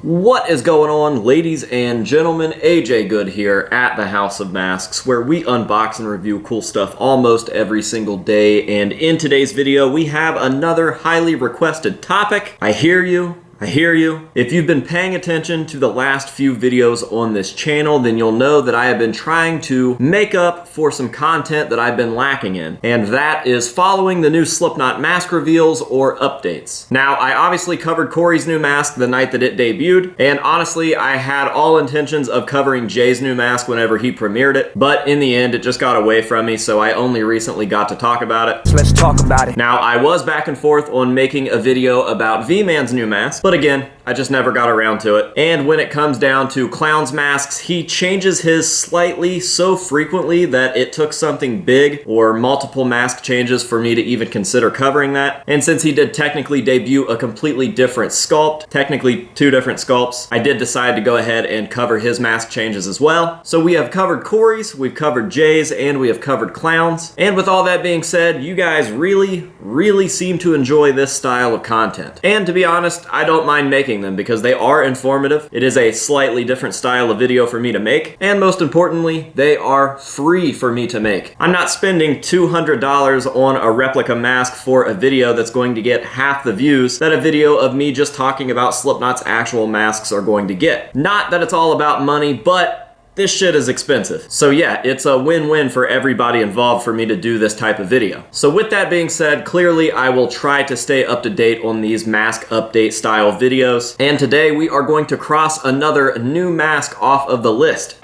What is going on, ladies and gentlemen? AJ Good here at the House of Masks, where we unbox and review cool stuff almost every single day. And in today's video, we have another highly requested topic. I hear you. If you've been paying attention to the last few videos on this channel, then you'll know that I have been trying to make up for some content that I've been lacking in, and that is following the new Slipknot mask reveals or updates. Now, I obviously covered Corey's new mask the night that it debuted, and honestly, I had all intentions of covering Jay's new mask whenever he premiered it, but in the end, it just got away from me, so I only recently got to talk about it. So let's talk about it. Now, I was back and forth on making a video about Vman's new mask, but again, I just never got around to it. And when it comes down to Clown's masks, he changes his slightly so frequently that it took something big or multiple mask changes for me to even consider covering that. And since he did technically debut a completely different sculpt, technically two different sculpts, I did decide to go ahead and cover his mask changes as well. So we have covered Corey's, we've covered Jay's, and we have covered Clown's. And with all that being said, you guys really seem to enjoy this style of content. And to be honest, I don't mind making them because they are informative. It is a slightly different style of video for me to make, and most importantly, they are free for me to make. I'm not spending $200 on a replica mask for a video that's going to get half the views that a video of me just talking about Slipknot's actual masks are going to get. Not that it's all about money, but this shit is expensive. So yeah, it's a win-win for everybody involved for me to do this type of video. So with that being said, clearly I will try to stay up to date on these mask update style videos. And today we are going to cross another new mask off of the list.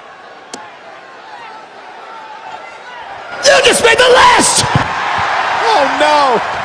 You just made the list! Oh no!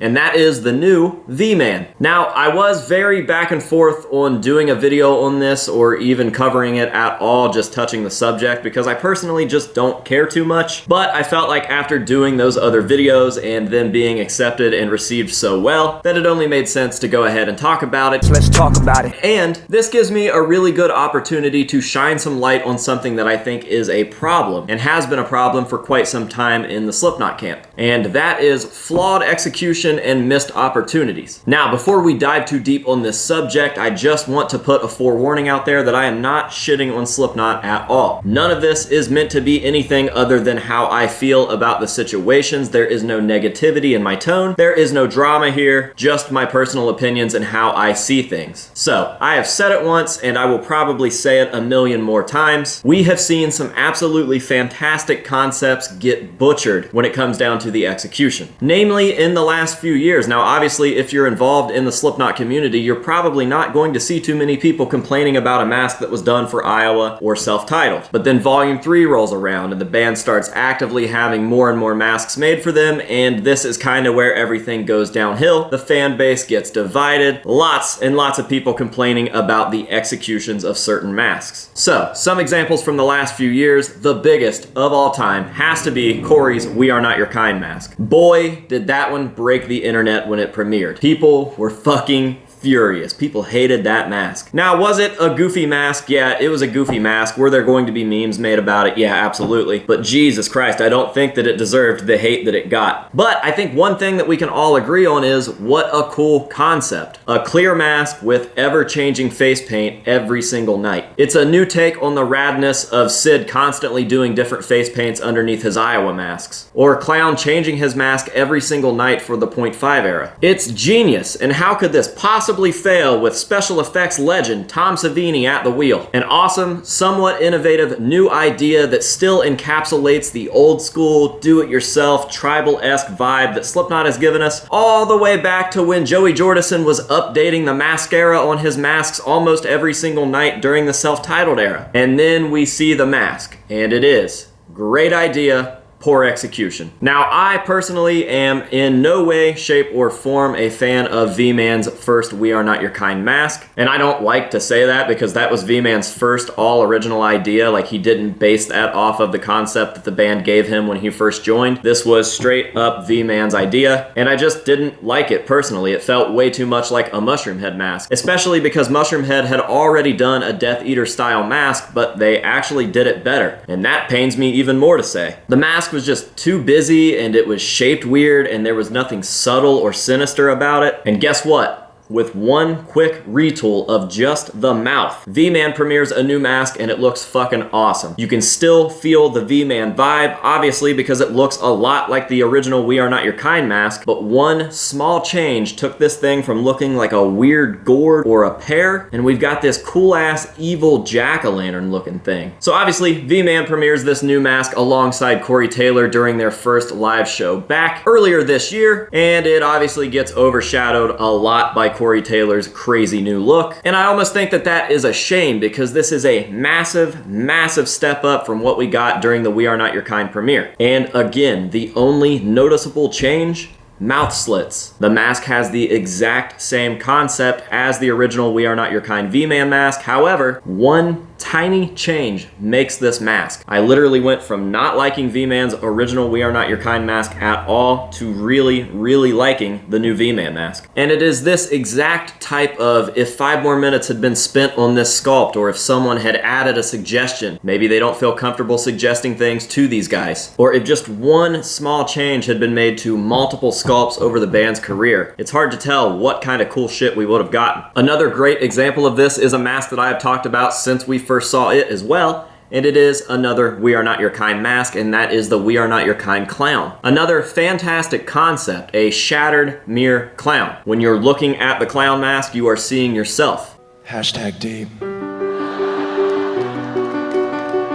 And that is the new Vman. Now, I was very back and forth on doing a video on this or even covering it at all, just touching the subject, because I personally just don't care too much. But I felt like after doing those other videos and them being accepted and received so well, that it only made sense to go ahead and talk about it. So let's talk about it. And this gives me a really good opportunity to shine some light on something that I think is a problem, and has been a problem for quite some time in the Slipknot camp. And that is flawed execution and missed opportunities. Now, before we dive too deep on this subject, I just want to put a forewarning out there that I am not shitting on Slipknot at all. None of this is meant to be anything other than how I feel about the situations. There is no negativity in my tone. There is no drama here, just my personal opinions and how I see things. So, I have said it once and I will probably say it a million more times. We have seen some absolutely fantastic concepts get butchered when it comes down to the execution. Namely, in the last few years. Now, obviously, if you're involved in the Slipknot community, you're probably not going to see too many people complaining about a mask that was done for Iowa or self-titled. But then Volume 3 rolls around and the band starts actively having more and more masks made for them, and this is kind of where everything goes downhill. The fan base gets divided, lots and lots of people complaining about the executions of certain masks. So, some examples from the last few years, the biggest of all time has to be Corey's We Are Not Your Kind mask. Boy, did that one break the internet when it premiered. People were fucking furious. People hated that mask. Now, was it a goofy mask? Yeah, it was a goofy mask. Were there going to be memes made about it? Yeah, absolutely. But Jesus Christ, I don't think that it deserved the hate that it got. But I think one thing that we can all agree on is what a cool concept. A clear mask with ever-changing face paint every single night. It's a new take on the radness of Sid constantly doing different face paints underneath his Iowa masks. Or Clown changing his mask every single night for the .5 era. It's genius, and how could this possibly fail with special effects legend Tom Savini at the wheel? An awesome, somewhat innovative new idea that still encapsulates the old school, do-it-yourself, tribal-esque vibe that Slipknot has given us all the way back to when Joey Jordison was updating the mascara on his masks almost every single night during the self-titled era. And then we see the mask, and it is great idea, poor execution. Now, I personally am in no way, shape, or form a fan of Vman's first We Are Not Your Kind mask, and I don't like to say that because that was Vman's first all-original idea. Like, he didn't base that off of the concept that the band gave him when he first joined. This was straight up Vman's idea, and I just didn't like it personally. It felt way too much like a Mushroom Head mask, especially because Mushroom Head had already done a Death Eater style mask, but they actually did it better, and that pains me even more to say. The mask was just too busy, and it was shaped weird, and there was nothing subtle or sinister about it. And guess what? with one quick retool of just the mouth. Vman premieres a new mask and it looks fucking awesome. You can still feel the Vman vibe, obviously, because it looks a lot like the original We Are Not Your Kind mask, but one small change took this thing from looking like a weird gourd or a pear, and we've got this cool ass evil jack-o'-lantern looking thing. So obviously, Vman premieres this new mask alongside Corey Taylor during their first live show back earlier this year, and it obviously gets overshadowed a lot by Corey Taylor's crazy new look. And I almost think that that is a shame, because this is a massive, massive step up from what we got during the We Are Not Your Kind premiere. And again, the only noticeable change: mouth slits. The mask has the exact same concept as the original We Are Not Your Kind Vman mask. However, one tiny change makes this mask. I literally went from not liking Vman's original We Are Not Your Kind mask at all to really, really liking the new Vman mask. And it is this exact type of, if 5 more minutes had been spent on this sculpt, or if someone had added a suggestion, maybe they don't feel comfortable suggesting things to these guys, or if just one small change had been made to multiple sculpts over the band's career, it's hard to tell what kind of cool shit we would have gotten. Another great example of this is a mask that I have talked about since we first saw it as well, and it is another We Are Not Your Kind mask, and that is the We Are Not Your Kind clown. Another fantastic concept, a shattered mirror clown. When you're looking at the clown mask, you are seeing yourself. Hashtag deep.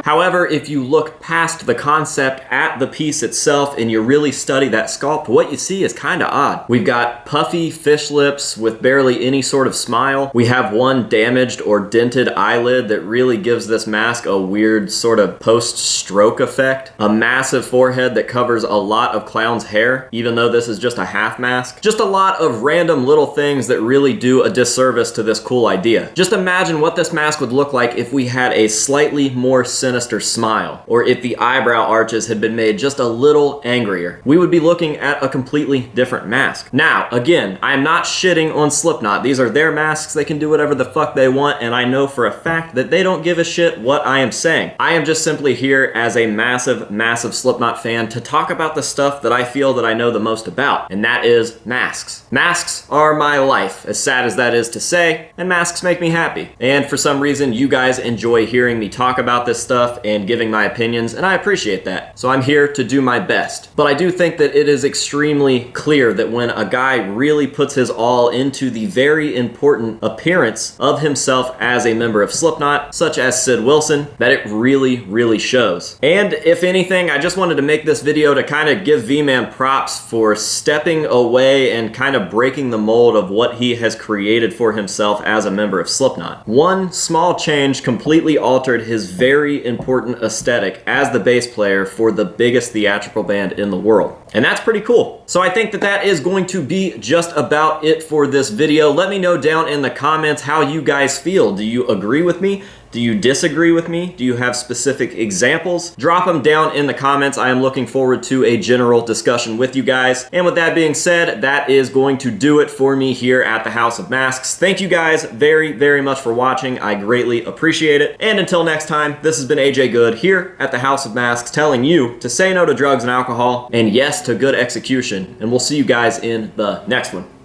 However, if you look past the concept at the piece itself and you really study that sculpt, what you see is kind of odd. We've got puffy fish lips with barely any sort of smile. We have one damaged or dented eyelid that really gives this mask a weird sort of post-stroke effect. A massive forehead that covers a lot of clown's hair, even though this is just a half mask. Just a lot of random little things that really do a disservice to this cool idea. Just imagine what this mask would look like if we had a slightly more sinister smile, or if the eyebrow arches had been made just a little angrier. We would be looking at a completely different mask. Now, again, I am not shitting on Slipknot. These are their masks. They can do whatever the fuck they want, and I know for a fact that they don't give a shit what I am saying. I am just simply here as a massive, massive Slipknot fan to talk about the stuff that I feel that I know the most about, and that is masks. Masks are my life, as sad as that is to say, and masks make me happy. And for some reason, you guys enjoy hearing me talk about this stuff and giving my opinions, and I appreciate that. So I'm here to do my best. But I do think that it is extremely clear that when a guy really puts his all into the very important appearance of himself as a member of Slipknot, such as Sid Wilson, that it really, really shows. And if anything, I just wanted to make this video to kind of give Vman props for stepping away and kind of breaking the mold of what he has created for himself as a member of Slipknot. One small change completely altered his very important aesthetic as the bass player for the biggest theatrical band in the world. And that's pretty cool. So I think that that is going to be just about it for this video. Let me know down in the comments how you guys feel. Do you agree with me? Do you disagree with me? Do you have specific examples? Drop them down in the comments. I am looking forward to a general discussion with you guys. And with that being said, that is going to do it for me here at the House of Masks. Thank you guys very, very much for watching. I greatly appreciate it. And until next time, this has been AJ Good here at the House of Masks, telling you to say no to drugs and alcohol and yes to good execution. And we'll see you guys in the next one.